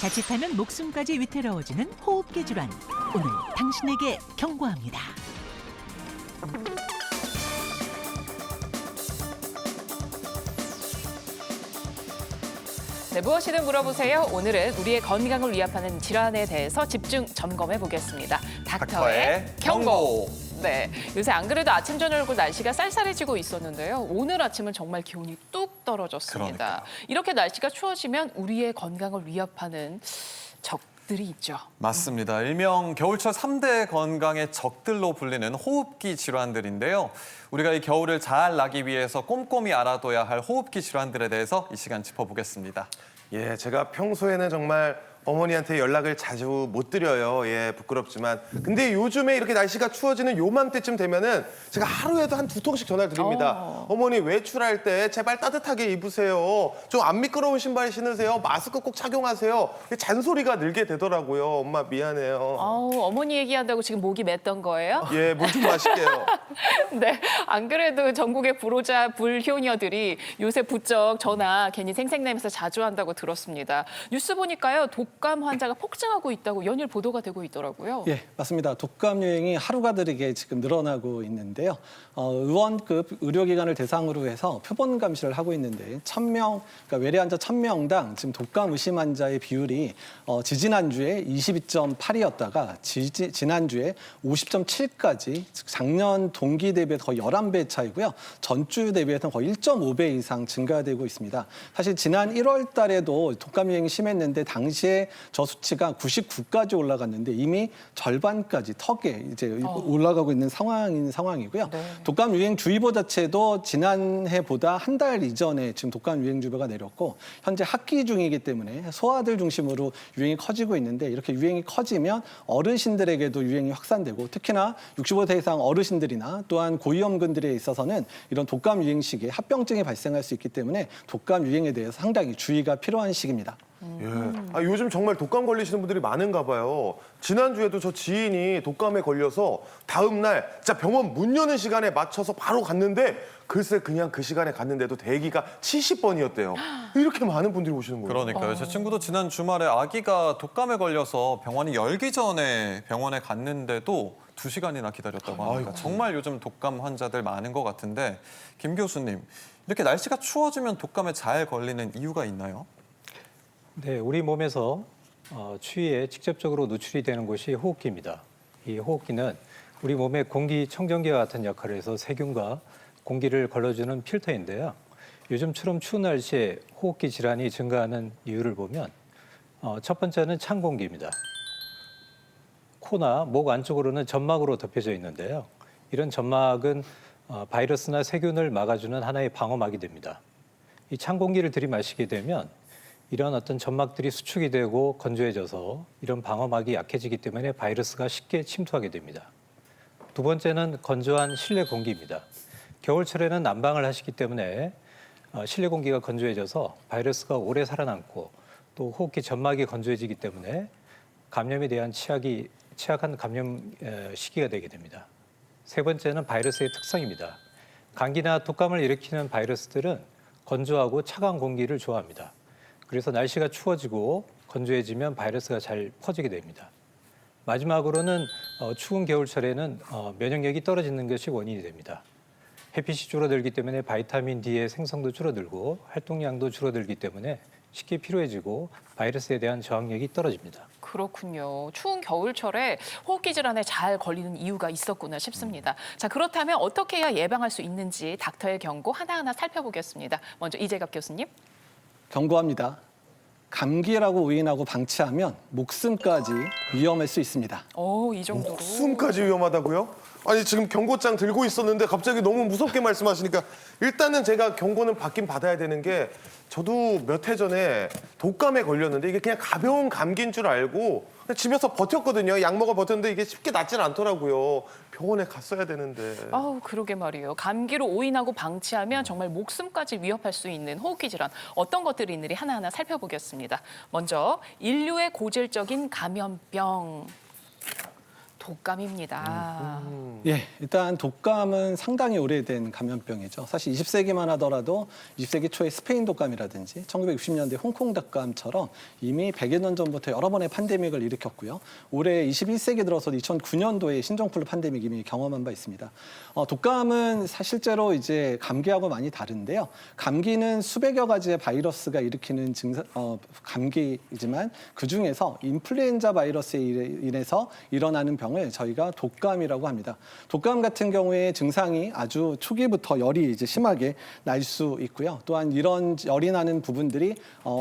자칫하면 목숨까지 위태로워지는 호흡기 질환. 오늘 당신에게 경고합니다. 네, 무엇이든 물어보세요. 오늘은 우리의 건강을 위협하는 질환에 대해서 집중 점검해 보겠습니다. 닥터의 경고. 네, 요새 안 그래도 아침 저녁으로 날씨가 쌀쌀해지고 있었는데요. 오늘 아침은 정말 기온이 뚝 떨어졌습니다. 그러니까요. 이렇게 날씨가 추워지면 우리의 건강을 위협하는 적들이 있죠. 맞습니다. 일명 겨울철 3대 건강의 적들로 불리는 호흡기 질환들인데요. 우리가 이 겨울을 잘 나기 위해서 꼼꼼히 알아둬야 할 호흡기 질환들에 대해서 이 시간 짚어보겠습니다. 예, 제가 평소에는 정말 어머니한테 연락을 자주 못 드려요. 예, 부끄럽지만. 근데 요즘에 이렇게 날씨가 추워지는 요맘때쯤 되면은 제가 하루에도 한 2통씩 전화를 드립니다. 어머니 외출할 때 제발 따뜻하게 입으세요. 좀 안 미끄러운 신발 신으세요. 마스크 꼭 착용하세요. 잔소리가 늘게 되더라고요. 엄마 미안해요. 어머니 얘기한다고 지금 목이 맸던 거예요? 예, 물 좀 마실게요. 네, 안 그래도 전국의 불호자, 불효녀들이 요새 부쩍 전화 괜히 생색내면서 자주 한다고 들었습니다. 뉴스 보니까요, 독감 환자가 폭증하고 있다고 연일 보도가 되고 있더라고요. 예, 맞습니다. 독감 유행이 하루가 다르게 지금 늘어나고 있는데요. 의원급 의료기관을 대상으로 해서 표본 감시를 하고 있는데 1,000명, 그러니까 외래 환자 1,000명당 지금 독감 의심 환자의 비율이 지지난주에 22.8이었다가 지난주에 50.7까지 작년 동기 대비해서 거의 11배 차이고요. 전주 대비해서는 거의 1.5배 이상 증가되고 있습니다. 사실 지난 1월 달에도 독감 유행이 심했는데 당시에 저 수치가 99까지 올라갔는데 이미 절반까지 턱에 이제 올라가고 있는 상황이고요. 네. 독감 유행 주의보 자체도 지난해보다 한 달 이전에 지금 독감 유행 주의보가 내렸고 현재 학기 중이기 때문에 소아들 중심으로 유행이 커지고 있는데 이렇게 유행이 커지면 어르신들에게도 유행이 확산되고 특히나 65세 이상 어르신들이나 또한 고위험군들에 있어서는 이런 독감 유행 시기에 합병증이 발생할 수 있기 때문에 독감 유행에 대해서 상당히 주의가 필요한 시기입니다. 예. 요즘 정말 독감 걸리시는 분들이 많은가 봐요. 지난주에도 저 지인이 독감에 걸려서 다음 날 진짜 병원 문 여는 시간에 맞춰서 바로 갔는데 글쎄 그냥 그 시간에 갔는데도 대기가 70번이었대요. 이렇게 많은 분들이 오시는 거예요. 그러니까요. 제 친구도 지난 주말에 아기가 독감에 걸려서 병원이 열기 전에 병원에 갔는데도 2시간이나 기다렸다고 하니까 정말 요즘 독감 환자들 많은 것 같은데 김 교수님, 이렇게 날씨가 추워지면 독감에 잘 걸리는 이유가 있나요? 네, 우리 몸에서 추위에 직접적으로 노출이 되는 곳이 호흡기입니다. 이 호흡기는 우리 몸의 공기청정기와 같은 역할을 해서 세균과 공기를 걸러주는 필터인데요. 요즘처럼 추운 날씨에 호흡기 질환이 증가하는 이유를 보면 첫 번째는 찬 공기입니다. 코나 목 안쪽으로는 점막으로 덮여져 있는데요. 이런 점막은 바이러스나 세균을 막아주는 하나의 방어막이 됩니다. 이 찬 공기를 들이마시게 되면 이런 어떤 점막들이 수축이 되고 건조해져서 이런 방어막이 약해지기 때문에 바이러스가 쉽게 침투하게 됩니다. 두 번째는 건조한 실내 공기입니다. 겨울철에는 난방을 하시기 때문에 실내 공기가 건조해져서 바이러스가 오래 살아남고 또 호흡기 점막이 건조해지기 때문에 감염에 대한 취약한 감염 시기가 되게 됩니다. 세 번째는 바이러스의 특성입니다. 감기나 독감을 일으키는 바이러스들은 건조하고 차가운 공기를 좋아합니다. 그래서 날씨가 추워지고 건조해지면 바이러스가 잘 퍼지게 됩니다. 마지막으로는 추운 겨울철에는 면역력이 떨어지는 것이 원인이 됩니다. 햇빛이 줄어들기 때문에 바이타민 D의 생성도 줄어들고 활동량도 줄어들기 때문에 쉽게 피로해지고 바이러스에 대한 저항력이 떨어집니다. 그렇군요. 추운 겨울철에 호흡기 질환에 잘 걸리는 이유가 있었구나 싶습니다. 자, 그렇다면 어떻게 해야 예방할 수 있는지 닥터의 경고 하나하나 살펴보겠습니다. 먼저 이재갑 교수님. 경고합니다. 감기라고 오인하고 방치하면 목숨까지 위험할 수 있습니다. 이 정도로. 숨까지 위험하다고요? 아니 지금 경고장 들고 있었는데 갑자기 너무 무섭게 말씀하시니까 일단은 제가 경고는 받긴 받아야 되는 게 저도 몇 해 전에 독감에 걸렸는데 이게 그냥 가벼운 감기인 줄 알고 그냥 집에서 버텼거든요. 약 먹어 버텼는데 이게 쉽게 낫진 않더라고요. 병원에 갔어야 되는데. 그러게 말이에요. 감기로 오인하고 방치하면 정말 목숨까지 위협할 수 있는 호흡기 질환 어떤 것들이 있는지 하나하나 살펴보겠습니다. 먼저 인류의 고질적인 감염병. 독감입니다. 예, 일단 독감은 상당히 오래된 감염병이죠. 사실 20세기만 하더라도 20세기 초에 스페인 독감이라든지 1960년대 홍콩 독감처럼 이미 100여 년 전부터 여러 번의 팬데믹을 일으켰고요. 올해 21세기 들어서 2009년도에 신종플루 팬데믹 이미 경험한 바 있습니다. 독감은 실제로 이제 감기하고 많이 다른데요. 감기는 수백여 가지의 바이러스가 일으키는 감기이지만 그중에서 인플루엔자 바이러스에 인해서 일어나는 병을 저희가 독감이라고 합니다. 독감 같은 경우에 증상이 아주 초기부터 열이 이제 심하게 날 수 있고요. 또한 이런 열이 나는 부분들이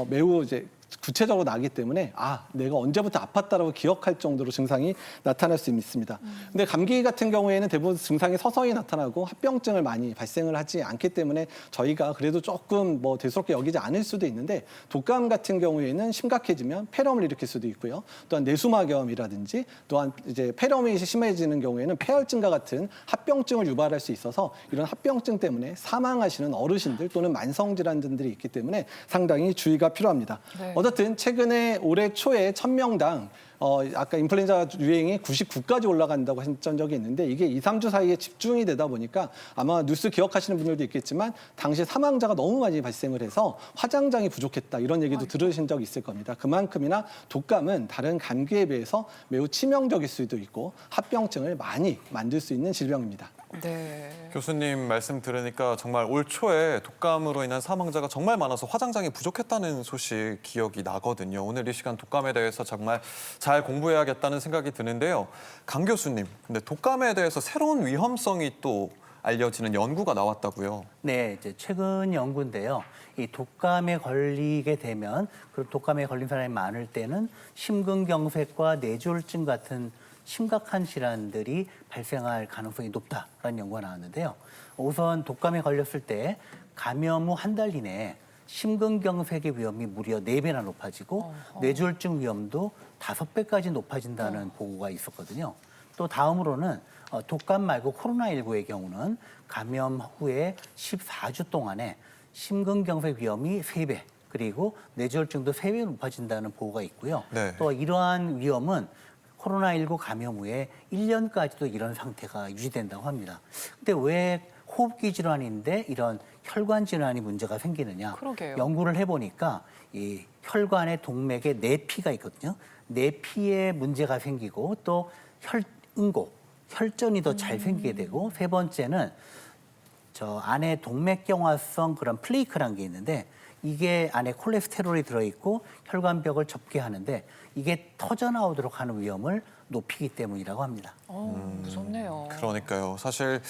매우 이제 구체적으로 나기 때문에 내가 언제부터 아팠다라고 기억할 정도로 증상이 나타날 수 있습니다. 근데 감기 같은 경우에는 대부분 증상이 서서히 나타나고 합병증을 많이 발생을 하지 않기 때문에 저희가 그래도 조금 대수롭게 여기지 않을 수도 있는데 독감 같은 경우에는 심각해지면 폐렴을 일으킬 수도 있고요. 또한 내수막염이라든지 또한 이제 폐렴이 심해지는 경우에는 폐혈증과 같은 합병증을 유발할 수 있어서 이런 합병증 때문에 사망하시는 어르신들 또는 만성질환들이 있기 때문에 상당히 주의가 필요합니다. 네. 어쨌든 최근에 올해 초에 1000명당 아까 인플루엔자 유행이 99까지 올라간다고 했던 적이 있는데 이게 2, 3주 사이에 집중이 되다 보니까 아마 뉴스 기억하시는 분들도 있겠지만 당시 사망자가 너무 많이 발생을 해서 화장장이 부족했다 이런 얘기도 들으신 적 있을 겁니다. 그만큼이나 독감은 다른 감기에 비해서 매우 치명적일 수도 있고 합병증을 많이 만들 수 있는 질병입니다. 네. 교수님 말씀 들으니까 정말 올 초에 독감으로 인한 사망자가 정말 많아서 화장장이 부족했다는 소식 기억이 나거든요. 오늘 이 시간 독감에 대해서 정말 잘 공부해야겠다는 생각이 드는데요. 강 교수님, 근데 독감에 대해서 새로운 위험성이 또 알려지는 연구가 나왔다고요? 네, 이제 최근 연구인데요. 이 독감에 걸리게 되면, 그리고 독감에 걸린 사람이 많을 때는 심근경색과 뇌졸중 같은 심각한 질환들이 발생할 가능성이 높다라는 연구가 나왔는데요. 우선 독감에 걸렸을 때 감염 후 한 달 이내에 심근경색의 위험이 무려 4배나 높아지고 뇌졸중 위험도 5배까지 높아진다는 보고가 있었거든요. 또 다음으로는 독감 말고 코로나19의 경우는 감염 후에 14주 동안에 심근경색 위험이 3배, 그리고 뇌졸중도 3배 높아진다는 보고가 있고요. 네. 또 이러한 위험은 코로나19 감염 후에 1년까지도 이런 상태가 유지된다고 합니다. 근데 왜 호흡기 질환인데 이런 혈관 질환이 문제가 생기느냐? 그러게요. 연구를 해보니까 이 혈관의 동맥에 내피가 있거든요. 내피에 문제가 생기고 또 혈응고, 혈전이 더 잘 생기게 되고 세 번째는 저 안에 동맥경화성 그런 플레이크라는 게 있는데 이게 안에 콜레스테롤이 들어있고 혈관벽을 접게 하는데 이게 터져나오도록 하는 위험을 높이기 때문이라고 합니다. 무섭네요. 그러니까요. 사실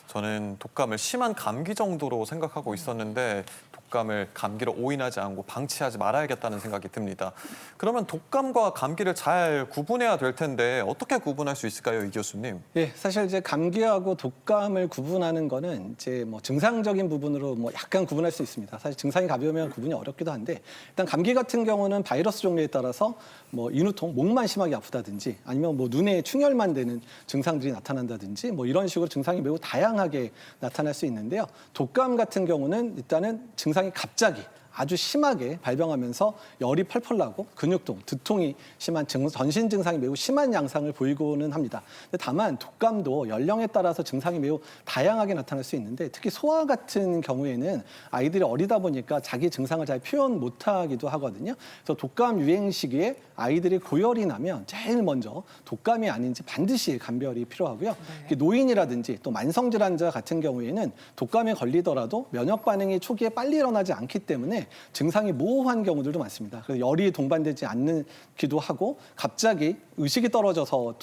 저는 독감을 심한 감기 정도로 생각하고 있었는데 독감을 감기로 오인하지 않고 방치하지 말아야겠다는 생각이 듭니다. 그러면 독감과 감기를 잘 구분해야 될 텐데 어떻게 구분할 수 있을까요, 이 교수님? 예, 사실 이제 감기하고 독감을 구분하는 거는 이제 증상적인 부분으로 약간 구분할 수 있습니다. 사실 증상이 가벼우면 구분이 어렵기도 한데 일단 감기 같은 경우는 바이러스 종류에 따라서 인후통, 목만 심하게 아프다든지 아니면 눈에 충혈만 되는 증상들이 나타난다든지 이런 식으로 증상이 매우 다양하게 나타날 수 있는데요. 독감 같은 경우는 일단은 증상이 갑자기 아주 심하게 발병하면서 열이 펄펄 나고 근육통, 두통이 심한 전신 증상이 매우 심한 양상을 보이고는 합니다. 근데 다만 독감도 연령에 따라서 증상이 매우 다양하게 나타날 수 있는데 특히 소아 같은 경우에는 아이들이 어리다 보니까 자기 증상을 잘 표현 못하기도 하거든요. 그래서 독감 유행 시기에 아이들이 고열이 나면 제일 먼저 독감이 아닌지 반드시 감별이 필요하고요. 노인이라든지 또 만성질환자 같은 경우에는 독감에 걸리더라도 면역 반응이 초기에 빨리 일어나지 않기 때문에 증상이 모호한 경우들도 많습니다. 그래서 열이 동반되지 않기도 하고 갑자기 의식이 떨어져서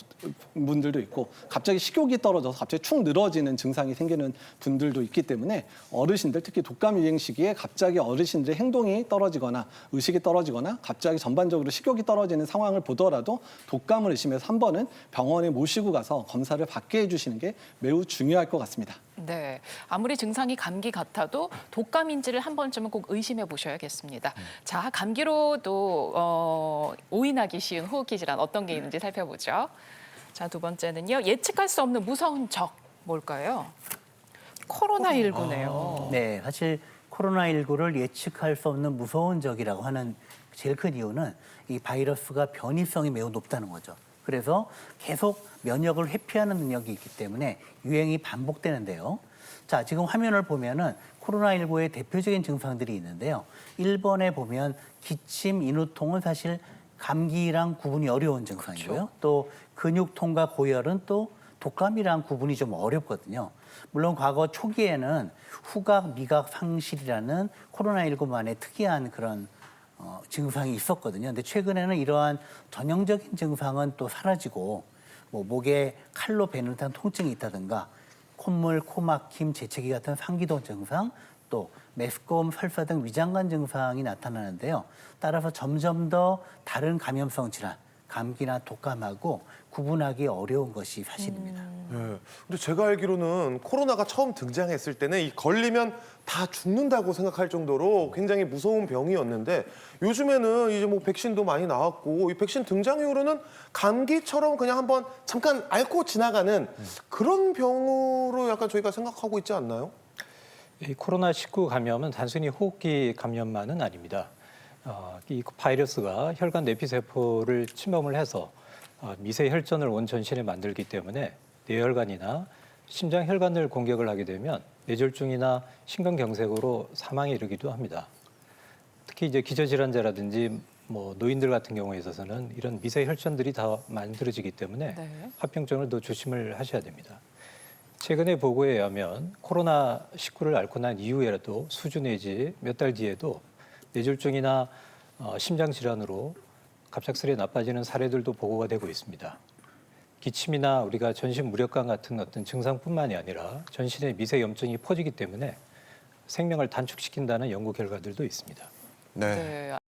분들도 있고 갑자기 식욕이 떨어져서 갑자기 축 늘어지는 증상이 생기는 분들도 있기 때문에 어르신들 특히 독감 유행 시기에 갑자기 어르신들의 행동이 떨어지거나 의식이 떨어지거나 갑자기 전반적으로 식욕이 떨어지는 상황을 보더라도 독감을 의심해서 한 번은 병원에 모시고 가서 검사를 받게 해주시는 게 매우 중요할 것 같습니다. 네, 아무리 증상이 감기 같아도 독감인지를 한 번쯤은 꼭 의심해 보셔야겠습니다. 자, 감기로도 오인하기 쉬운 호흡기 질환 어떤 게 있는지 살펴보죠. 자, 두 번째는요. 예측할 수 없는 무서운 적 뭘까요? 코로나19네요. 네, 사실 코로나19를 예측할 수 없는 무서운 적이라고 하는 제일 큰 이유는 이 바이러스가 변이성이 매우 높다는 거죠. 그래서 계속 면역을 회피하는 능력이 있기 때문에 유행이 반복되는데요. 자, 지금 화면을 보면은 코로나19의 대표적인 증상들이 있는데요. 1번에 보면 기침, 인후통은 사실 감기랑 구분이 어려운 증상이고요. 또 근육통과 고열은 또 독감이랑 구분이 좀 어렵거든요. 물론 과거 초기에는 후각, 미각 상실이라는 코로나19만의 특이한 그런 증상이 있었거든요. 근데 최근에는 이러한 전형적인 증상은 또 사라지고 뭐 목에 칼로 베는 듯한 통증이 있다든가 콧물, 코막힘, 재채기 같은 상기도 증상, 또 메스꺼움, 설사 등 위장관 증상이 나타나는데요. 따라서 점점 더 다른 감염성 질환, 감기나 독감하고 구분하기 어려운 것이 사실입니다. 근데 제가 알기로는 코로나가 처음 등장했을 때는 이 걸리면 다 죽는다고 생각할 정도로 굉장히 무서운 병이었는데 요즘에는 이제 뭐 백신도 많이 나왔고 이 백신 등장 이후로는 감기처럼 그냥 한번 잠깐 앓고 지나가는 그런 병으로 약간 저희가 생각하고 있지 않나요? 이 코로나19 감염은 단순히 호흡기 감염만은 아닙니다. 이 바이러스가 혈관 내피세포를 침범을 해서 미세 혈전을 온 전신에 만들기 때문에 뇌혈관이나 심장 혈관을 공격을 하게 되면 뇌졸중이나 심근경색으로 사망에 이르기도 합니다. 특히 이제 기저질환자라든지 뭐 노인들 같은 경우에 있어서는 이런 미세 혈전들이 다 만들어지기 때문에 네. 합병증을 더 조심을 하셔야 됩니다. 최근의 보고에 의하면 코로나19를 앓고 난 이후에라도 수주 내지 몇 달 뒤에도 뇌졸중이나 심장 질환으로 갑작스레 나빠지는 사례들도 보고가 되고 있습니다. 기침이나 우리가 전신 무력감 같은 어떤 증상뿐만이 아니라 전신에 미세 염증이 퍼지기 때문에 생명을 단축시킨다는 연구 결과들도 있습니다. 네. 네,